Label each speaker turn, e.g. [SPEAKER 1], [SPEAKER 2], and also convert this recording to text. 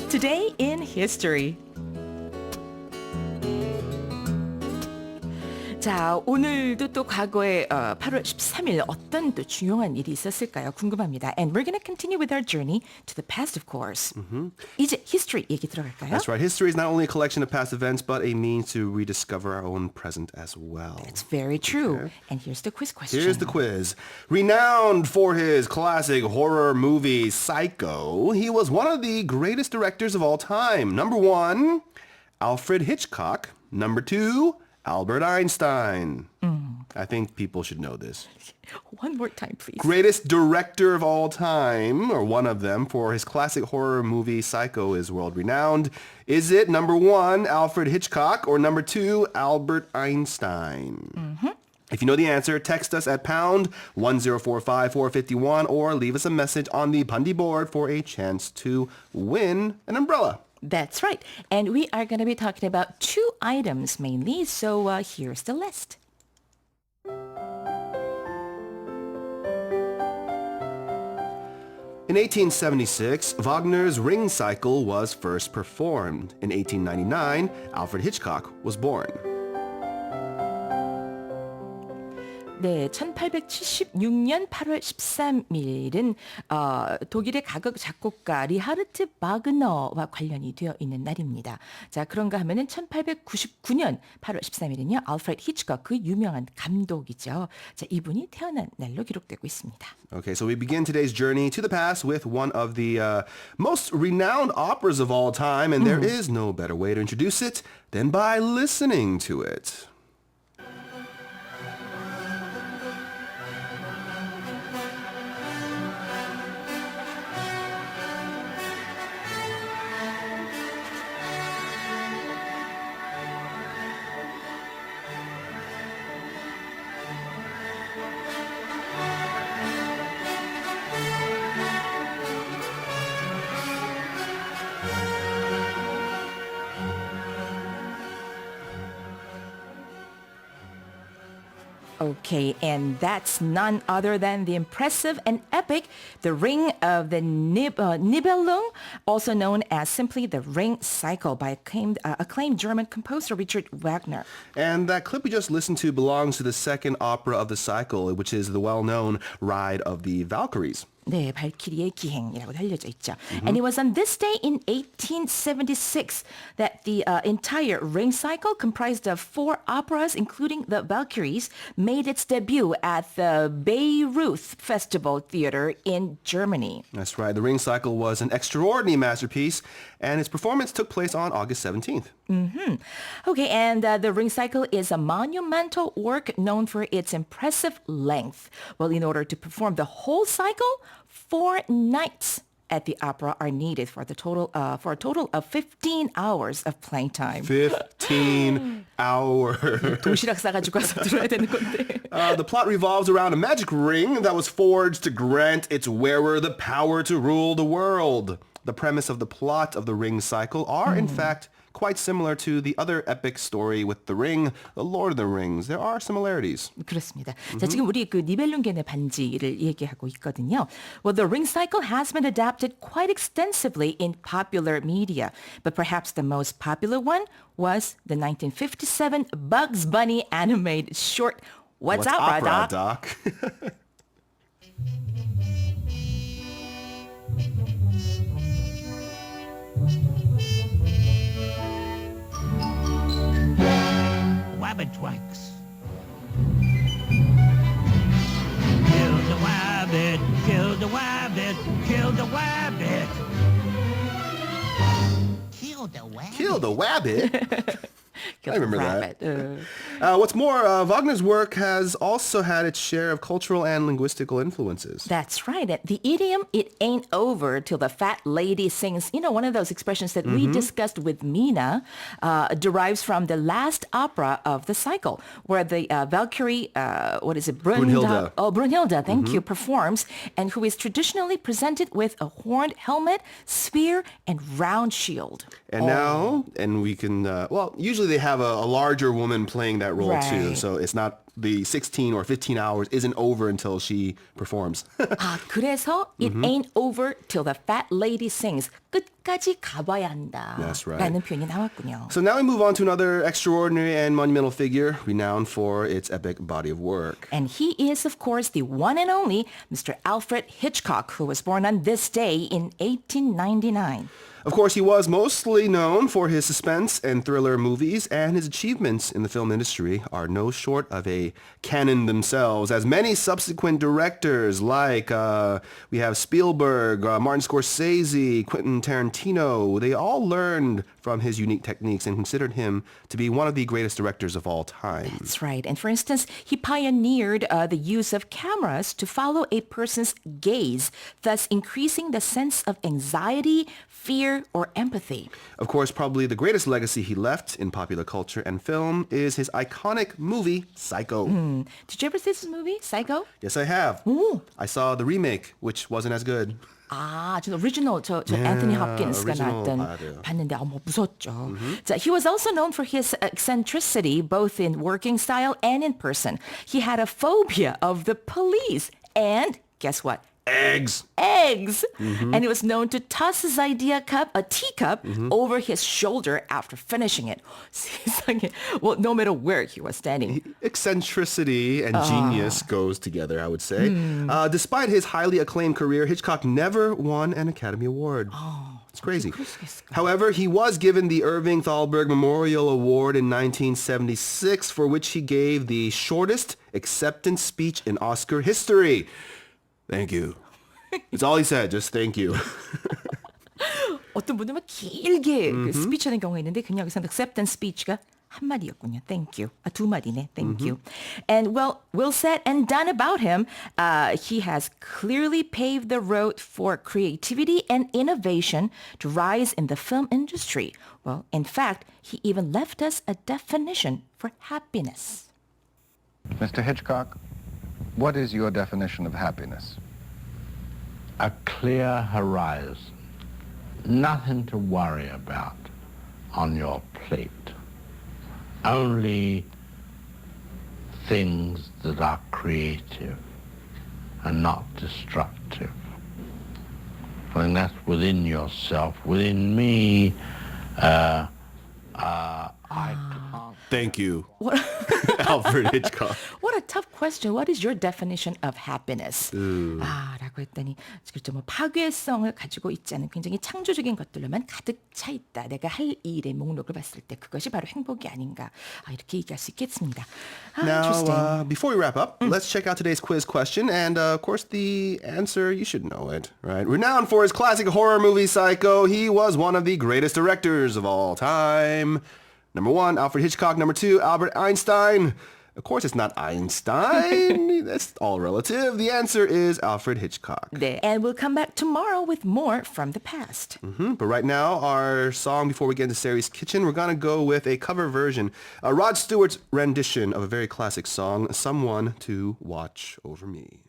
[SPEAKER 1] Today in History. 자, 오늘도 또 과거에 8월 13일 어떤 또 중요한 일이 있었을까요? 궁금합니다. And we're going to continue with our journey to the past, of course. 이제 history 얘기 들어갈까요?
[SPEAKER 2] That's right. History is not only a collection of past events, but a means to rediscover our own present as well.
[SPEAKER 1] It's very true. Okay. And here's the quiz question.
[SPEAKER 2] Here's the quiz. Renowned for his classic horror movie Psycho, he was one of the greatest directors of all time. Number 1, Alfred Hitchcock. Number 2, Albert Einstein. I think people should know this.
[SPEAKER 1] One more time, please.
[SPEAKER 2] Greatest director of all time, or one of them, for his classic horror movie Psycho is world-renowned. Is it number 1, Alfred Hitchcock, or number 2, Albert Einstein? If you know the answer, text us at pound 1045451 or leave us a message on the Bundy board for a chance to win an umbrella.
[SPEAKER 1] That's right. And we are going to be talking about 2 items mainly. So here's the list.
[SPEAKER 2] In 1876, Wagner's Ring Cycle was first performed. In 1899, Alfred Hitchcock was born.
[SPEAKER 1] 네, 1876년 8월 13일은 독일의 가곡 작곡가 리하르트 바그너와 관련이 되어 있는 날입니다. 자, 그런가 하면은 1899년 8월 13일은요. 알프레드 히치콕 그 유명한 감독이죠. 자, 이분이 태어난 날로 기록되고 있습니다.
[SPEAKER 2] Okay, so we begin today's journey to the past with one of the most renowned operas of all time, and there is no better way to introduce it than by listening to it.
[SPEAKER 1] Okay, and that's none other than the impressive and epic The Ring of the Nibelung, also known as simply The Ring Cycle by acclaimed German composer Richard Wagner.
[SPEAKER 2] And that clip we just listened to belongs to the second opera of the cycle, which is the well-known Ride of the Valkyries.
[SPEAKER 1] 네, 발키리의 기행이라고 알려져 있죠. And it was on this day in 1876 that the entire Ring Cycle, comprised of 4 operas, including the Valkyries, made its debut at the Bayreuth Festival Theater in Germany.
[SPEAKER 2] That's right. The Ring Cycle was an extraordinary masterpiece, and its performance took place on August 17th.
[SPEAKER 1] Okay, and the Ring Cycle is a monumental work known for its impressive length. Well, in order to perform the whole cycle, 4 nights at the opera are needed for a total of 15 hours of playing time.
[SPEAKER 2] 15 hours.
[SPEAKER 1] 도시락 싸가지고 와서 들어야 되는 건데.
[SPEAKER 2] The plot revolves around a magic ring that was forged to grant its wearer the power to rule the world. The premise of the plot of the Ring Cycle are, in fact, quite similar to the other epic story with the ring, The Lord of the Rings. There are similarities.
[SPEAKER 1] 그렇습니다. 자, 지금 우리 그 니벨룽겐의 반지를 얘기하고 있거든요. Well, the Ring Cycle has been adapted quite extensively in popular media, but perhaps the most popular one was the 1957 Bugs Bunny animated short What's Opera, Doc?
[SPEAKER 3] Wabbit wax. Kill the wabbit, kill the wabbit, kill the wabbit. Kill the wabbit.
[SPEAKER 2] Kill the wabbit? I remember
[SPEAKER 1] Rabbit.
[SPEAKER 2] that. What's more, Wagner's work has also had its share of cultural and linguistical influences.
[SPEAKER 1] That's right. The idiom, it ain't over till the fat lady sings, you know, one of those expressions that we discussed with Mina, derives from the last opera of the cycle, where the Valkyrie,
[SPEAKER 2] Brunhilde.
[SPEAKER 1] Oh, Brunhilde, thank you, performs, and who is traditionally presented with a horned helmet, spear, and round shield.
[SPEAKER 2] And now, and we can, usually they have a larger woman playing that role too,
[SPEAKER 1] Right.
[SPEAKER 2] so it's not the 16 or 15 hours isn't over until she performs.
[SPEAKER 1] 아, 그래서 it ain't over till the fat lady sings. 끝까지 가봐야 한다.
[SPEAKER 2] That's right.
[SPEAKER 1] 라는 표현이 나왔군요.
[SPEAKER 2] So now we move on to another extraordinary and monumental figure renowned for its epic body of work.
[SPEAKER 1] And he is, of course, the one and only Mr. Alfred Hitchcock, who was born on this day in 1899.
[SPEAKER 2] Of course, he was mostly known for his suspense and thriller movies, and his achievements in the film industry are no short of a canon themselves, as many subsequent directors like we have Spielberg, Martin Scorsese, Quentin Tarantino, they all learned from his unique techniques and considered him to be one of the greatest directors of all time.
[SPEAKER 1] That's right. And for instance, he pioneered the use of cameras to follow a person's gaze, thus increasing the sense of anxiety, fear, or empathy.
[SPEAKER 2] Of course, probably the greatest legacy he left in popular culture and film is his iconic movie, Psycho.
[SPEAKER 1] Did you ever see this movie, Psycho?
[SPEAKER 2] Yes, I have.
[SPEAKER 1] 오.
[SPEAKER 2] I saw the remake, which wasn't as good.
[SPEAKER 1] 아, 저 오리지널 저 앤토니 홉킨스가
[SPEAKER 2] original
[SPEAKER 1] 나왔던
[SPEAKER 2] 봐야 돼요.
[SPEAKER 1] 봤는데 뭐 무섭죠. 자, he was also known for his eccentricity both in working style and in person. He had a phobia of the police and guess what?
[SPEAKER 2] Eggs.
[SPEAKER 1] Eggs. And he was known to toss his a teacup, over his shoulder after finishing it. 세상에. Well, no matter where he was standing.
[SPEAKER 2] Eccentricity and genius goes together, I would say. Despite his highly acclaimed career, Hitchcock never won an Academy Award. It's crazy. However, he was given the Irving Thalberg Memorial Award in 1976, for which he gave the shortest acceptance speech in Oscar history. Thank you. It's all he said. Just thank you.
[SPEAKER 1] 어떤 분들은 막 길게 그 스피치하는 경우가 있는데 그냥 여기서 acceptance speech가 한 마디였군요. Thank you. 아, 두 마디네. Thank you. And well said and done about him. He has clearly paved the road for creativity and innovation to rise in the film industry. Well, in fact, he even left us a definition for happiness.
[SPEAKER 4] Mr. Hitchcock, what is your definition of happiness?
[SPEAKER 5] A clear horizon, nothing to worry about on your plate, only things that are creative and not destructive. I think that's within yourself, within me. I can't.
[SPEAKER 2] Thank you, Alfred Hitchcock.
[SPEAKER 1] What a tough question. What is your definition of happiness? 라고 했더니 그렇죠. 뭐 파괴성을 가지고 있지 않은 굉장히 창조적인 것들로만 가득 차 있다. 내가 할 일의 목록을 봤을 때 그것이 바로 행복이 아닌가. 이렇게 얘기할 수 있겠습니다. Interesting.
[SPEAKER 2] Now, before we wrap up, let's check out today's quiz question. And of course, the answer, you should know it, right? Renowned for his classic horror movie Psycho, he was one of the greatest directors of all time. Number 1, Alfred Hitchcock. Number 2, Albert Einstein. Of course, it's not Einstein. That's all relative. The answer is Alfred Hitchcock.
[SPEAKER 1] 네. And we'll come back tomorrow with more from the past.
[SPEAKER 2] But right now, our song before we get into Sari's Kitchen, we're going to go with a cover version, Rod Stewart's rendition of a very classic song, Someone to Watch Over Me.